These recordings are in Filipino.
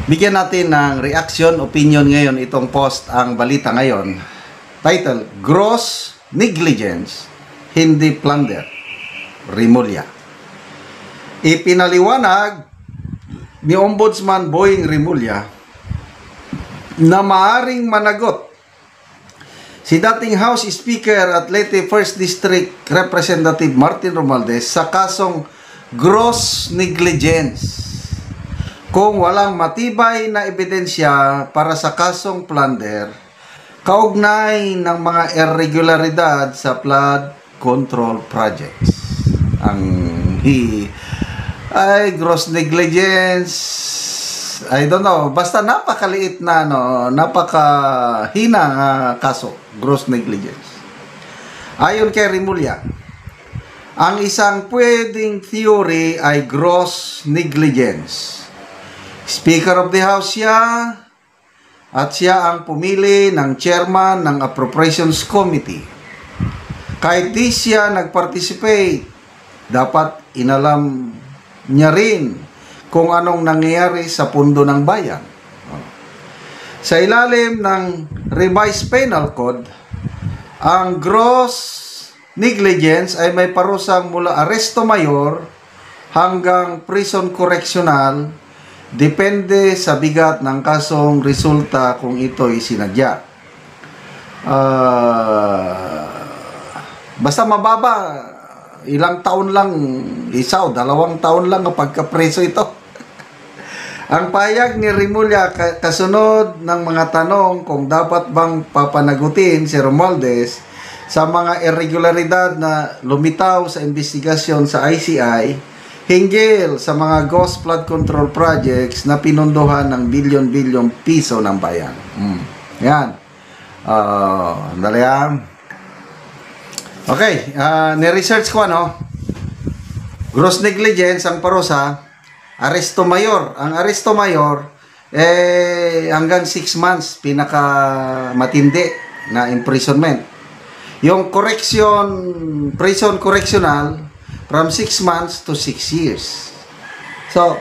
Bigyan natin ng reaction, opinion ngayon itong post ang balita ngayon. Title, Gross Negligence, Hindi Plunder, Remulla. Ipinaliwanag ni Ombudsman Boying Remulla na maaring managot si dating House Speaker at Leyte 1st District Representative Martin Romualdez sa kasong gross negligence kung walang matibay na ebidensya para sa kasong plunder kaugnay ng mga irregularidad sa flood control projects. Gross negligence, I don't know, basta napakaliit na napakahina kaso, gross negligence. Ayon kay Remulla, ang isang pwedeng theory ay gross negligence. Speaker of the House siya at siya ang pumili ng chairman ng Appropriations Committee. Kahit di siya nag-participate, dapat inalam niya rin kung anong nangyayari sa pundo ng bayan. Sa ilalim ng Revised Penal Code, ang gross negligence ay may parusang mula aresto mayor hanggang prison correctional, depende sa bigat ng kasong resulta kung ito'y sinadya. Basta mababa, ilang taon lang, 1 o 2 taon lang ang pagkapreso ito. Ang payag ni Remulla kasunod ng mga tanong kung dapat bang papanagutin si Romualdez sa mga irregularidad na lumitaw sa investigasyon sa ICI hinggil sa mga ghost flood control projects na pinunduhan ng bilyon-bilyon piso ng bayan. Yan. Dali yan. Okay, ni-research ko gross negligence ang parusa, aresto mayor. Ang aresto mayor, hanggang 6 months, pinaka matindi na imprisonment. Yung prison correctional, from 6 months to 6 years. So,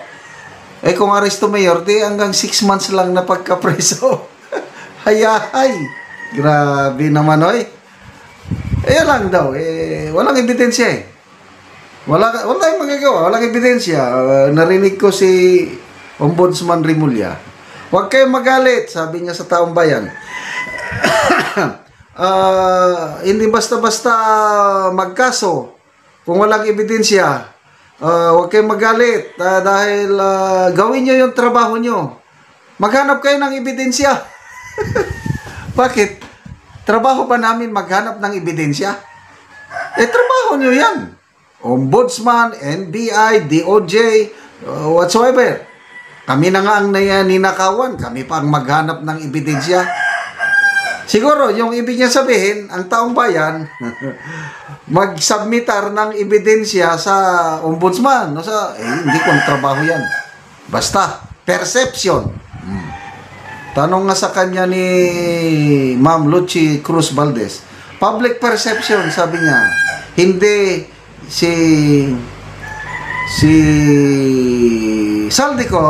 kung aresto mayor, di hanggang 6 months lang na pagkapreso. Hayay! Grabe naman, oy. Lang daw, walang ebidensya Wala tayong magagawa, walang ebidensya. Narinig ko si Ombudsman Remulla. Huwag kayong magalit, sabi niya sa taong bayan. Hindi basta-basta magkaso kung walang ebidensya. Huwag kayong magalit dahil gawin nyo yung trabaho nyo. Maghanap kayo ng ebidensya. Bakit? Trabaho ba namin maghanap ng ebidensya? Trabaho nyo yan. Ombudsman, NBI, DOJ, whatsoever. Kami na nga ang ninakawan. Kami pa ang maghanap ng ebidensya. Siguro, yung ibig niya sabihin, ang taong bayan, mag-submitar ng ebidensya sa ombudsman. Hindi kong trabaho yan. Basta, perception. Tanong nga sa kanya ni Ma'am Lucy Cruz Valdez. Public perception, sabi niya. Hindi si Saldico,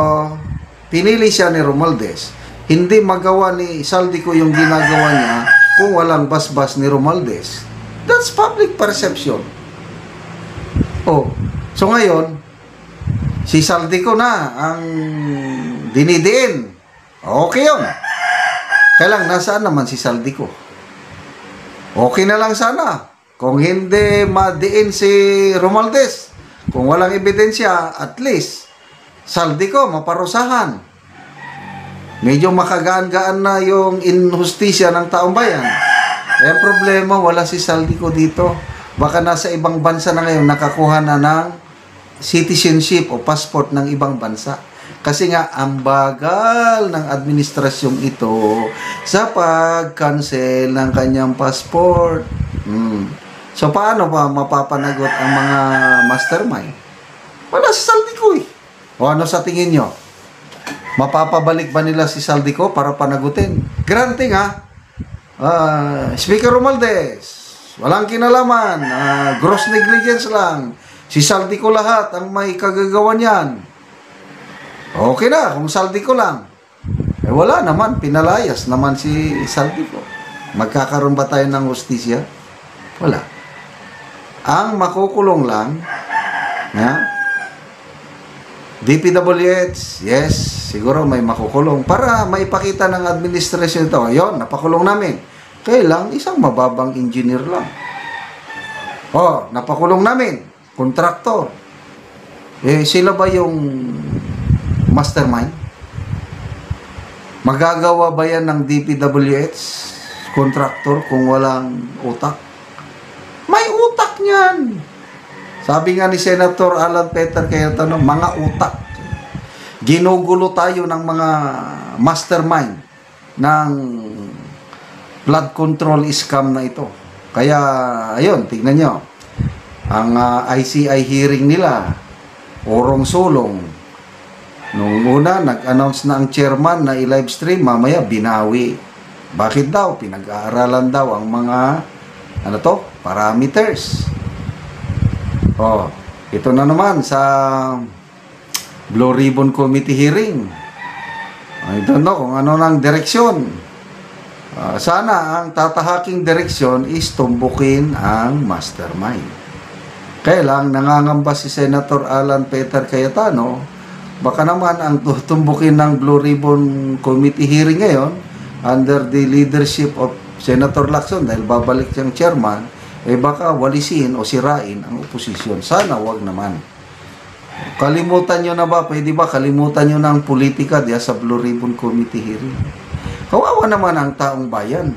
pinili siya ni Romualdez. Hindi magawa ni Saldico yung ginagawa niya kung walang basbas ni Romualdez. That's public perception. So ngayon, si Saldico na ang dinidiin. Okay yun. Kailang nasaan naman si Saldico? Okay na lang sana. Kung hindi madiin si Romualdez, kung walang ebidensya, at least Saldico maparusahan. Medyo makagaan-gaan na yung inhustisya ng taong bayan. Ang problema, wala si Saldico dito. Baka nasa ibang bansa na ngayon, nakakuha na ng citizenship o passport ng ibang bansa. Kasi nga, ang bagal ng administrasyong ito sa pag-cancel ng kanyang passport. So, paano ba mapapanagot ang mga mastermind? Wala si Saldico O ano sa tingin nyo? Mapapabalik ba nila si Saldico para panagutin? Granting Speaker Romualdez, walang kinalaman, gross negligence lang. Si Saldico lahat ang may kagagawa niyan. Okay na, kung Saldico lang. Eh wala naman, pinalayas naman si Saldico. Magkakaroon ba tayo ng hustisya? Wala. Ang makukulong lang, DPWH, yes, siguro may makukulong para maipakita ng administrasyon ito. Ayun, napakulong namin. Kailang isang mababang engineer lang. Oh, napakulong namin. Kontraktor. Eh, sila ba yung mastermind? Magagawa ba yan ng DPWH kontraktor kung walang utak? May utak niyan. Sabi nga ni Senator Alan Peter Cayetano, mga utak. Ginugulo tayo ng mga mastermind ng flood control scam na ito. Kaya, ayun, tignan nyo. Ang ICI hearing nila, urong-sulong. Nung una, nag-announce na ang chairman na i-live stream, mamaya binawi. Bakit daw? Pinag-aaralan daw ang mga, parameters. Oh, ito na naman sa Blue Ribbon Committee hearing. I don't know kung ano ng direksyon. Sana ang tatahaking direksyon is tumbukin ang mastermind. Kaya lang, nangangamba si Senator Alan Peter Cayetano, baka naman ang tutumbukin ng Blue Ribbon Committee hearing ngayon under the leadership of Senator Lacson, dahil babalik siyang chairman, eh baka walisin o sirain ang oposisyon. Sana wag naman. Kalimutan nyo na ba? Pwede ba kalimutan nyo na ang politika diya sa Blue Ribbon Committee hearing? Kawawa naman ang taong bayan.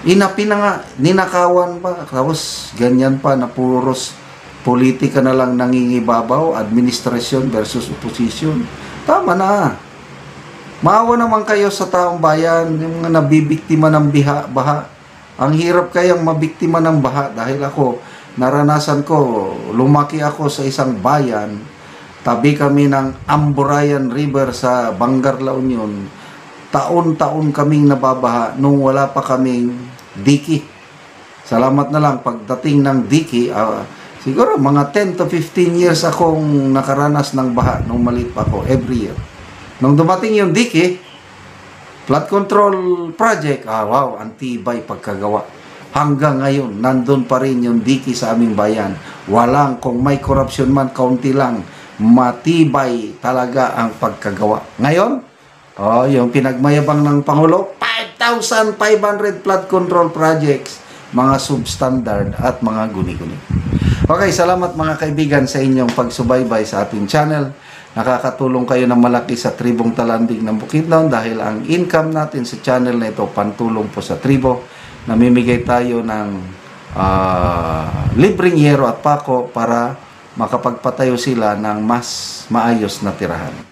Inapi na nga, ninakawan pa, tapos ganyan pa na puros politika na lang nangingibabaw, administrasyon versus opposition. Tama na. Maawa naman kayo sa taong bayan, yung mga nabibiktima ng baha. Ang hirap kayang mabiktima ng baha dahil ako, naranasan ko, lumaki ako sa isang bayan, tabi kami ng Amburayan River sa Bangar, La Union. Taon-taon kaming nababaha nung wala pa kaming diki. Salamat na lang pagdating ng diki, siguro mga 10 to 15 years akong nakaranas ng baha nung maliit pa ako, every year. Nung dumating yung diki, flood control project, wow, ang tibay pagkagawa. Hanggang ngayon, nandun pa rin yung diki sa aming bayan. Walang, kung may corruption man, kaunti lang, matibay talaga ang pagkagawa. Ngayon, yung pinagmayabang ng Pangulo, 5,500 flood control projects, mga substandard at mga guni-guni. Okay, salamat mga kaibigan sa inyong pagsubaybay sa ating channel. Nakakatulong kayo ng malaki sa tribong Talandig ng Bukidnon dahil ang income natin sa channel na ito pantulong po sa tribo. Namimigay tayo ng libreng yero at pako para makapagpatayo sila ng mas maayos na tirahan.